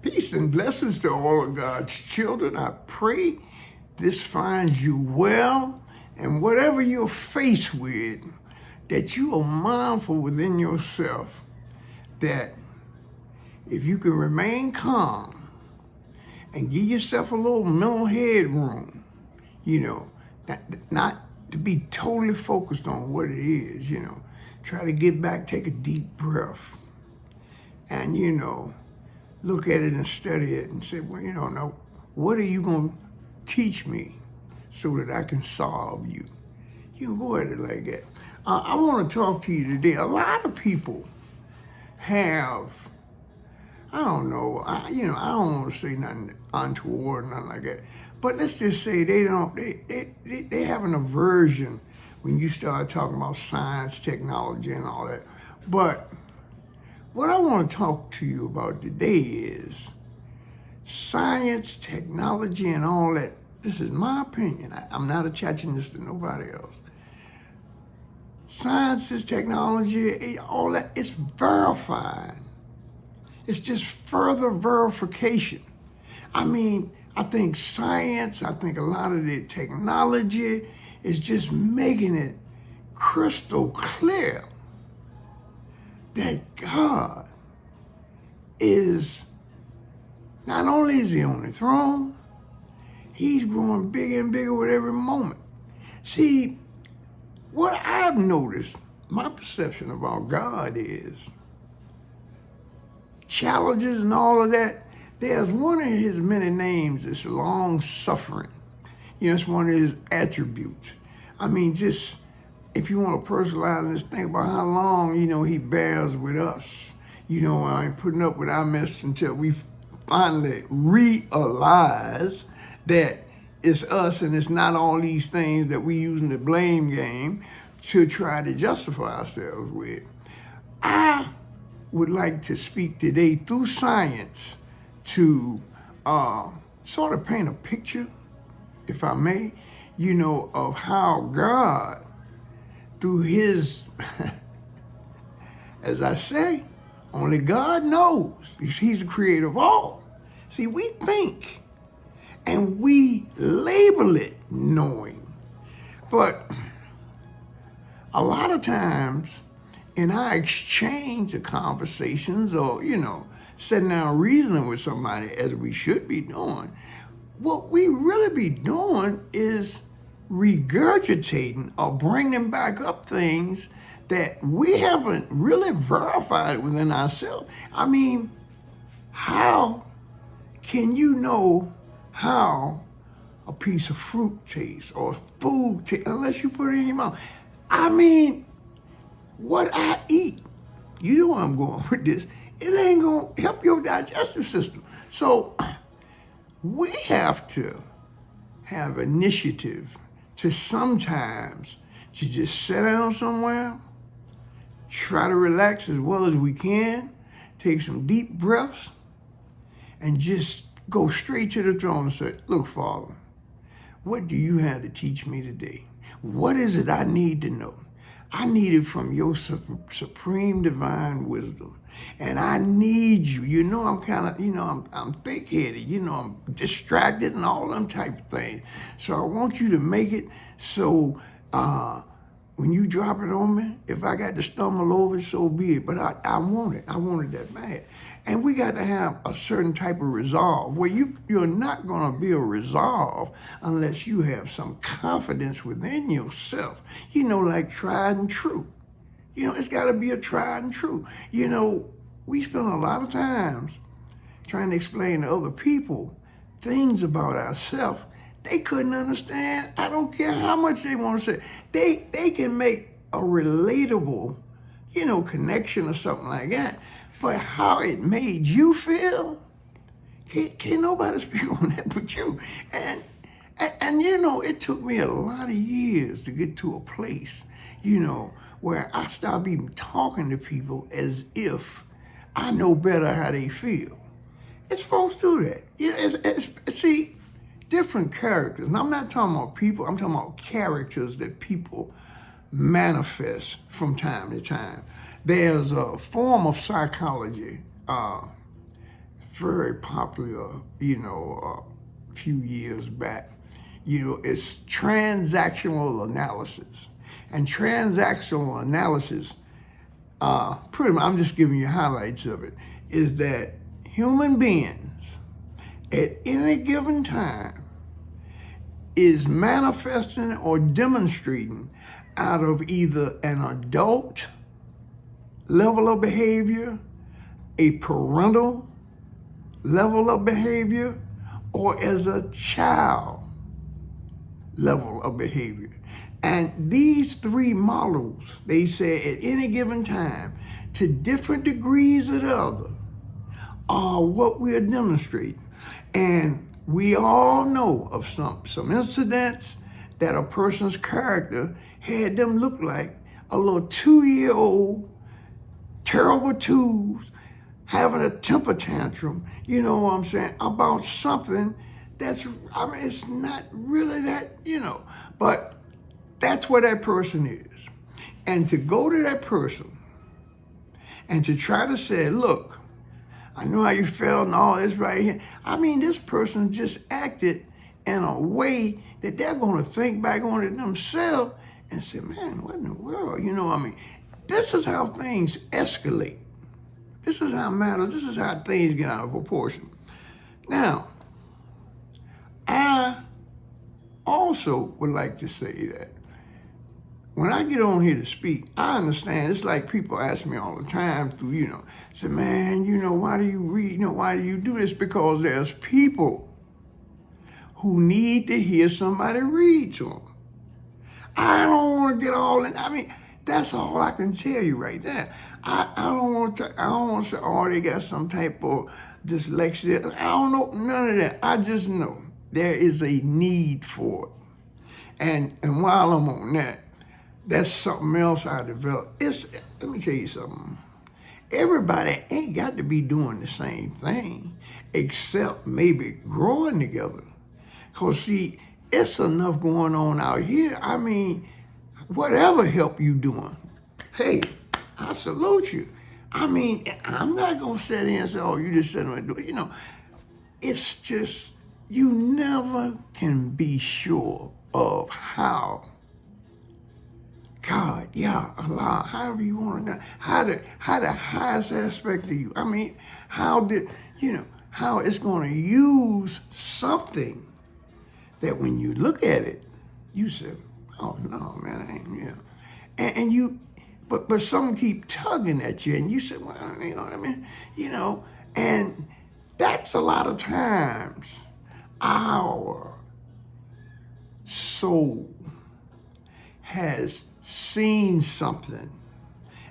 Peace and blessings to all of God's children. I pray this finds you well, and whatever you're faced with, that you are mindful within yourself that if you can remain calm and give yourself a little mental headroom, not to be totally focused on what it is, try to get back, take a deep breath, and, look at it and study it and say, well, now, what are you going to teach me so that I can solve you? You go at it like that. I want to talk to you today. A lot of people have, I don't know, I don't want to say nothing untoward, nothing like that, but let's just say they have an aversion when you start talking about science, technology, and all that. But what I want to talk to you about today is science, technology, and all that. This is my opinion. I'm not attaching this to nobody else. Sciences, technology, all that, it's verified. It's just further verification. I think science, I think a lot of the technology is just making it crystal clear that God is, not only is he on the throne, he's growing bigger and bigger with every moment. See, what I've noticed, my perception about God is challenges and all of that. There's one of his many names, it's long suffering. It's one of his attributes. Just if you want to personalize this, think about how long, he bears with us. I ain't putting up with our mess until we finally realize that it's us and it's not all these things that we use in the blame game to try to justify ourselves with. I would like to speak today through science to sort of paint a picture, if I may, of how God, through his, as I say, only God knows. He's the creator of all. See, we think and we label it knowing. But a lot of times in our exchange of conversations or, sitting down reasoning with somebody as we should be doing, what we really be doing is regurgitating or bringing back up things that we haven't really verified within ourselves. How can you know how a piece of fruit tastes or food tastes unless you put it in your mouth? What I eat, you know where I'm going with this, it ain't going to help your digestive system. So we have to have initiative to sometimes to just sit down somewhere, try to relax as well as we can, take some deep breaths, and just go straight to the throne and say, look, Father, what do you have to teach me today? What is it I need to know? I need it from your supreme divine wisdom. And I need you. I'm kind of, I'm thick-headed. I'm distracted and all them type of things. So I want you to make it so when you drop it on me, if I got to stumble over it, so be it. But I want it. I want it that bad. And we got to have a certain type of resolve where you're not going to be a resolve unless you have some confidence within yourself, like tried and true. It's got to be a tried and true. We spend a lot of times trying to explain to other people things about ourselves they couldn't understand. I don't care how much they want to say. They can make a relatable, connection or something like that. But how it made you feel, can't nobody speak on that but you. And it took me a lot of years to get to a place, where I stopped even talking to people as if I know better how they feel. It's folks do that. See, different characters. And I'm not talking about people, I'm talking about characters that people manifest from time to time. There's a form of psychology, very popular, a few years back. It's transactional analysis. And transactional analysis, pretty much, I'm just giving you highlights of it, is that human beings at any given time is manifesting or demonstrating out of either an adult level of behavior, a parental level of behavior, or as a child level of behavior. And these three models, they say at any given time, to different degrees of the other, are what we are demonstrating. And we all know of some incidents that a person's character had them look like a little 2-year-old, terrible twos, having a temper tantrum, you know what I'm saying, about something it's not really that, but that's where that person is. And to go to that person and to try to say, look, I know how you felt and all this right here. This person just acted in a way that they're going to think back on it themselves and say, man, what in the world? This is how things escalate. This is how matters. This is how things get out of proportion. Now, I also would like to say that when I get on here to speak, I understand. It's like people ask me all the time through, say, man, why do you read? Why do you do this? Because there's people who need to hear somebody read to them. I don't want to get all in. That's all I can tell you right there. I don't want to say, oh, they got some type of dyslexia. I don't know none of that. I just know there is a need for it. And while I'm on that, that's something else I developed. Let me tell you something. Everybody ain't got to be doing the same thing, except maybe growing together. Because, see, it's enough going on out here. Whatever help you doing, hey, I salute you. I'm not going to sit here and say, oh, you just sitting there doing it. It's just, you never can be sure of how God, Allah, however you want to, how the highest aspect of you. How it's going to use something that when you look at it, you say, oh no, man, I ain't, and you, but some keep tugging at you, and you say, well, you know what I mean, and that's a lot of times our soul has seen something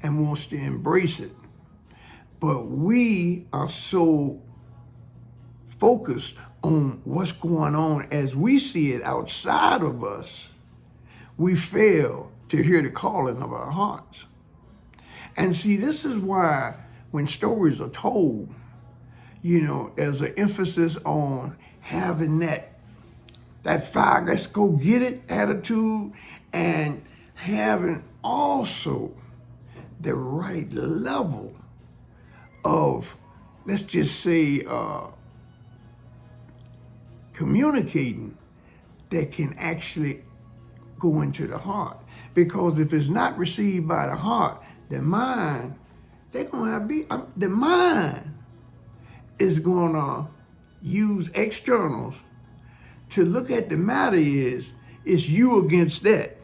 and wants to embrace it. But we are so focused on what's going on as we see it outside of us, we fail to hear the calling of our hearts. And see, this is why when stories are told, there's an emphasis on having that fire, let's go get it attitude, and having also the right level of, let's just say, communicating that can actually go into the heart. Because if it's not received by the heart, the mind, the mind is gonna use externals to look at the matter it's you against that.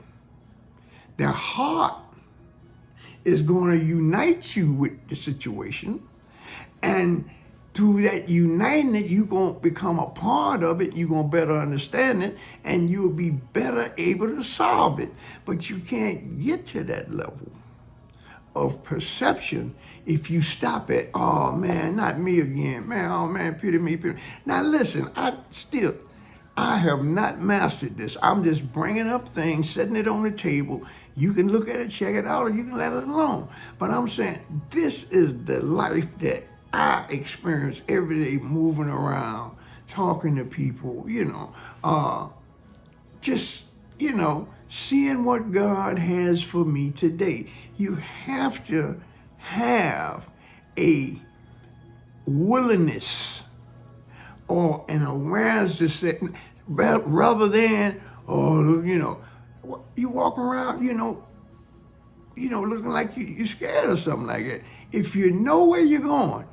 The heart is going to unite you with the situation, and through that uniting it, you're going to become a part of it, you're going to better understand it, and you'll be better able to solve it. But you can't get to that level of perception if you stop at, oh man, not me again, man, oh man, pity me, pity me. Now listen, I have not mastered this. I'm just bringing up things, setting it on the table. You can look at it, check it out, or you can let it alone. But I'm saying this is the life that I experience every day, moving around, talking to people, seeing what God has for me today. You have to have a willingness or an awareness to say, rather than, oh, you walk around, looking like you're scared or something like that. If you know where you're going,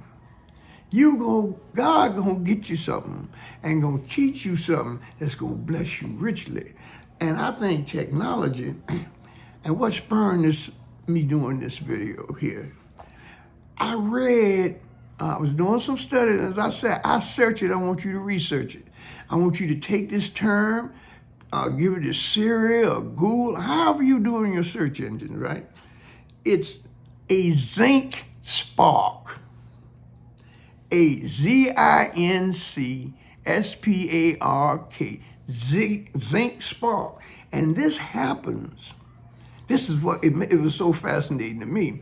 God gonna get you something and gonna teach you something that's gonna bless you richly. And I think technology, and what spurred me doing this video here, I read, I was doing some studies, as I said, I search it, I want you to research it. I want you to take this term, give it to Siri or Google, however you do in your search engine, right? It's a zinc spark. A ZINC zinc spark. And this happens. This is what it was so fascinating to me.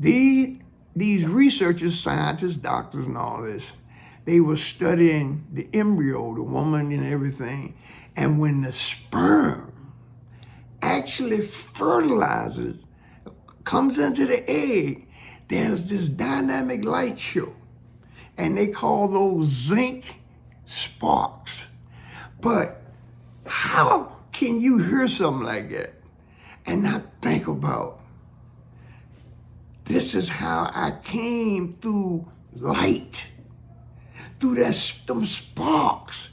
These researchers, scientists, doctors, and all this, they were studying the embryo, the woman and everything. And when the sperm actually fertilizes, comes into the egg, there's this dynamic light show. And they call those zinc sparks. But how can you hear something like that and not think about, this is how I came through light, through them sparks.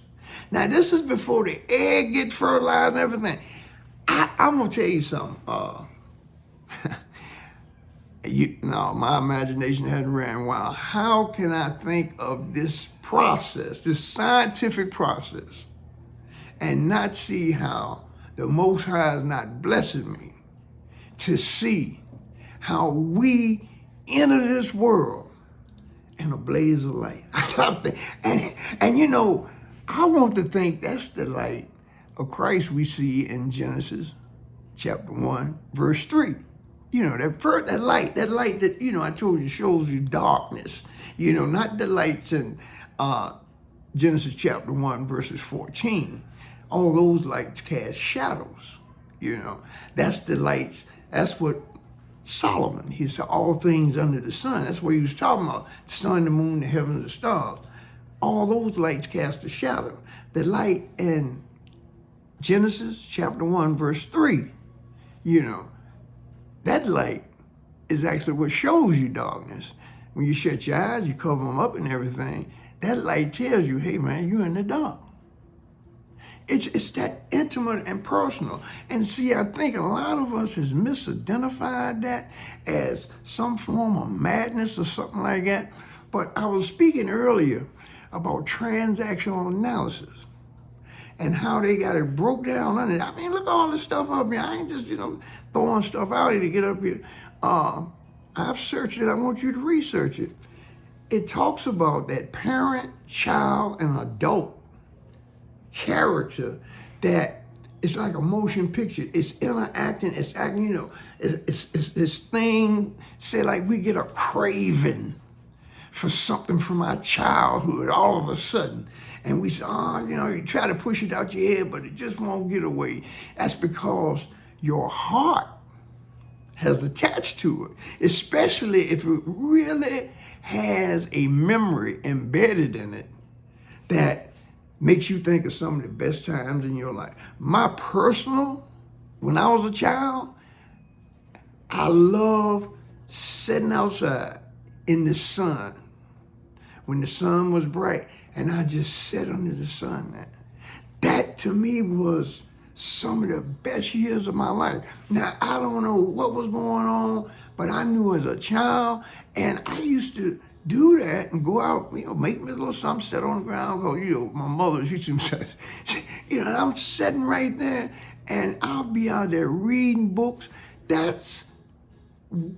Now, this is before the egg get fertilized and everything. I'm going to tell you something. My imagination hadn't ran wild. How can I think of this process, this scientific process, and not see how the Most High is not blessing me to see how we enter this world in a blaze of light? and I want to think that's the light of Christ we see in Genesis chapter 1, verse 3. That light that, I told you shows you darkness. Not the lights in Genesis chapter 1, verses 14. All those lights cast shadows. That's the lights. That's what Solomon, he said, all things under the sun. That's what he was talking about. The sun, the moon, the heavens, the stars. All those lights cast a shadow. The light in Genesis chapter 1, verse 3, that light is actually what shows you darkness. When you shut your eyes, you cover them up and everything, that light tells you, hey man, you're in the dark. It's that intimate and personal. And see, I think a lot of us has misidentified that as some form of madness or something like that. But I was speaking earlier about transactional analysis and how they got it broke down under. I mean, look at all this stuff up here. I ain't just, throwing stuff out here to get up here. I've searched it. I want you to research it. It talks about that parent, child, and adult character that it's like a motion picture. It's interacting. It's acting, it's this thing, say like we get a craving for something from our childhood all of a sudden. And we say, you try to push it out your head, but it just won't get away. That's because your heart has attached to it, especially if it really has a memory embedded in it that makes you think of some of the best times in your life. When I was a child, I loved sitting outside in the sun when the sun was bright, and I just sat under the sun. That to me was some of the best years of my life. Now, I don't know what was going on, but I knew as a child, and I used to do that and go out, make me a little something, sit on the ground, because, my mother, she says, I'm sitting right there, and I'll be out there reading books. That's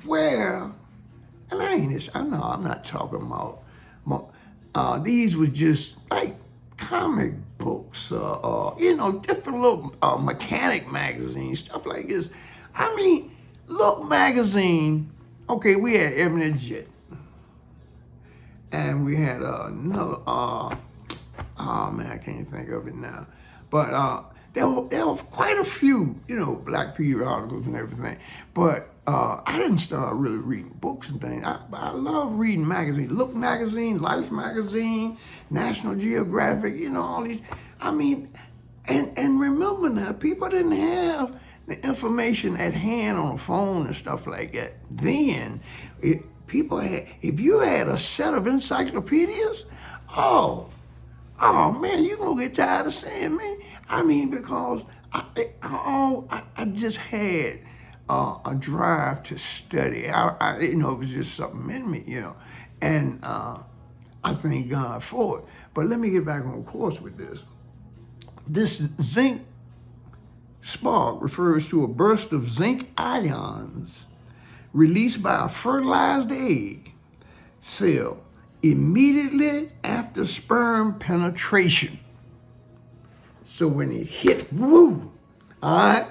where, and I'm not talking about, these were just like comic books, different little mechanic magazines, stuff like this. Look magazine, okay, we had Ebony Jet. And we had another, I can't think of it now. But there were quite a few, black periodicals and everything. But I didn't start really reading books and things. I love reading magazines. Look magazine, Life magazine, National Geographic, all these. I mean, and remember now, people didn't have the information at hand on the phone and stuff like that. Then, people had, if you had a set of encyclopedias, oh, oh man, you're going to get tired of seeing me. I mean, because I just had a drive to study. It was just something in me, and I thank God for it. But let me get back on course with this. This zinc spark refers to a burst of zinc ions released by a fertilized egg cell immediately after sperm penetration. So when it hit, woo, all right,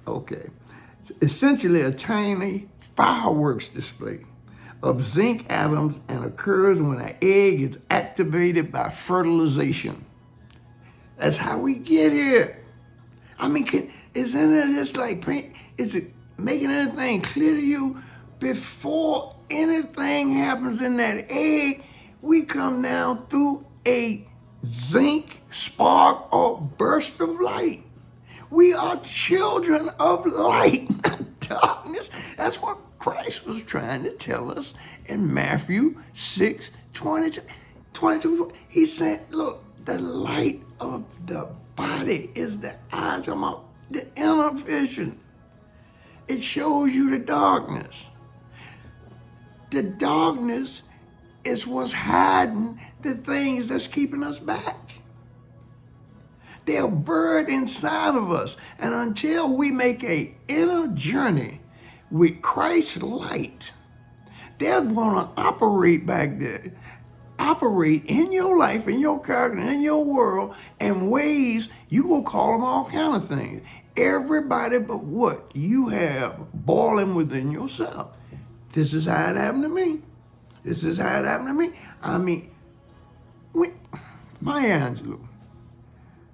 okay. It's essentially a tiny fireworks display of zinc atoms and occurs when an egg is activated by fertilization. That's how we get here. I mean, isn't it just like paint? Is it making anything clear to you? Before anything happens in that egg, we come down through a zinc spark or burst of light. We are children of light, not darkness. That's what Christ was trying to tell us in Matthew 6:22. He said, look, the light of the body is the eyes of the inner vision. It shows you the darkness. The darkness is what's hiding the things that's keeping us back. They're buried inside of us. And until we make an inner journey with Christ's light, they're going to operate back there, operate in your life, in your character, in your world, in ways you will call them all kind of things. Everybody but what you have boiling within yourself. This is how it happened to me. This is how it happened to me. I mean, Maya Angelou,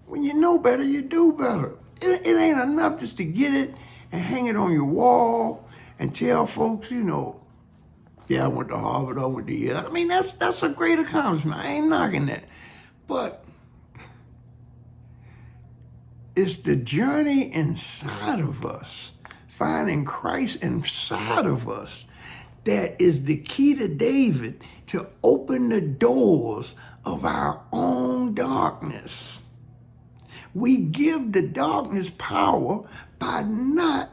when you know better, you do better. It ain't enough just to get it and hang it on your wall and tell folks, yeah, I went to Harvard, I went to Yale. I mean, that's a great accomplishment. I ain't knocking that. But it's the journey inside of us, finding Christ inside of us, that is the key to David to open the doors of our own darkness. We give the darkness power by not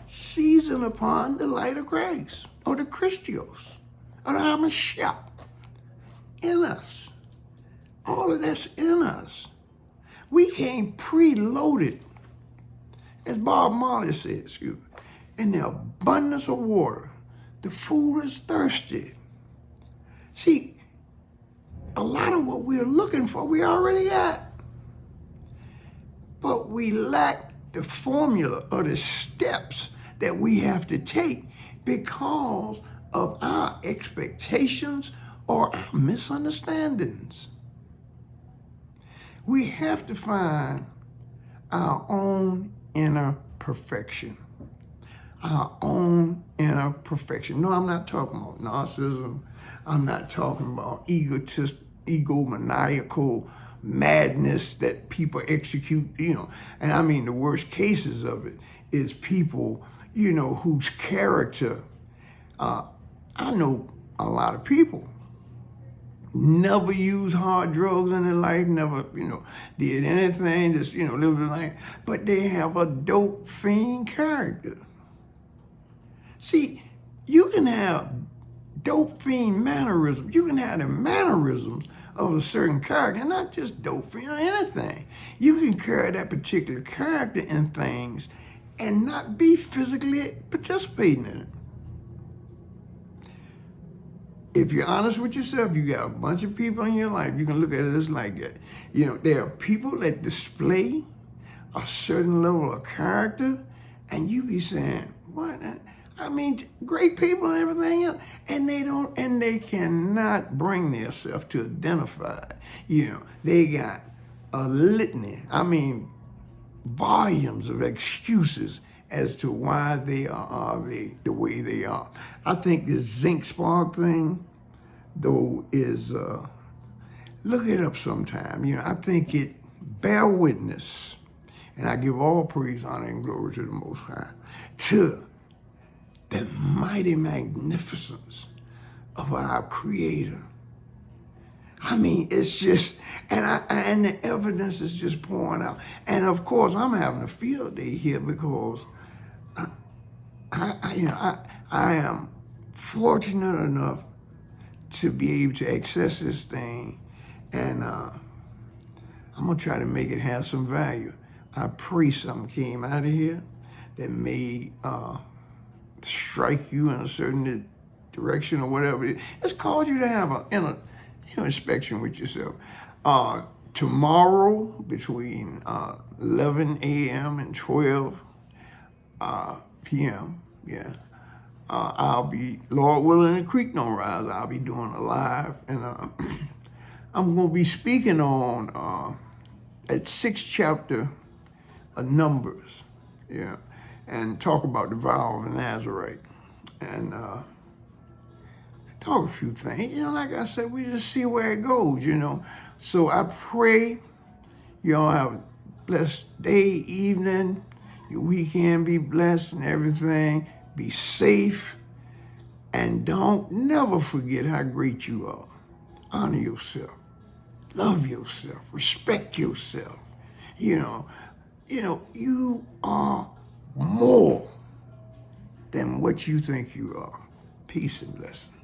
seizing upon the light of grace or the Christos or the Hamashiach in us. All of that's in us. We came preloaded, as Bob Marley said, in the abundance of water. The fool is thirsty. See, a lot of what we're looking for, we already got. But we lack the formula or the steps that we have to take because of our expectations or our misunderstandings. We have to find our own inner perfection. Our own inner perfection. No, I'm not talking about narcissism. I'm not talking about egomaniacal madness that people execute, And I mean, the worst cases of it is people, whose character, I know a lot of people never used hard drugs in their life, never, did anything, just, lived their life, but they have a dope fiend character. See, you can have dope fiend mannerisms. You can have the mannerisms of a certain character, not just dope fiend or anything. You can carry that particular character in things and not be physically participating in it. If you're honest with yourself, you got a bunch of people in your life, you can look at it as like that. There are people that display a certain level of character, and you be saying, what? I mean, great people and everything else, and they cannot bring themselves to identify. They got a litany, volumes of excuses as to why they are the way they are. I think this zinc spark thing, though, is look it up sometime. I think it bear witness, and I give all praise, honor, and glory to the Most High, to the mighty magnificence of our Creator. I mean, it's just, and the evidence is just pouring out. And of course, I'm having a field day here because I am fortunate enough to be able to access this thing, and I'm gonna try to make it have some value. I pray something came out of here that may strike you in a certain direction or whatever. It's caused you to have an inspection with yourself. Tomorrow between 11 a.m. and 12 p.m. Yeah, I'll be, Lord willing, the creek don't rise. I'll be doing a live, and I'm going to be speaking on at 6th chapter of Numbers, yeah, and talk about the vow of Nazarite, and talk a few things. Like I said, we just see where it goes. So I pray y'all have a blessed day, evening, your weekend be blessed and everything. Be safe, and don't never forget how great you are. Honor yourself, love yourself, respect yourself. You are more than what you think you are. Peace and blessings.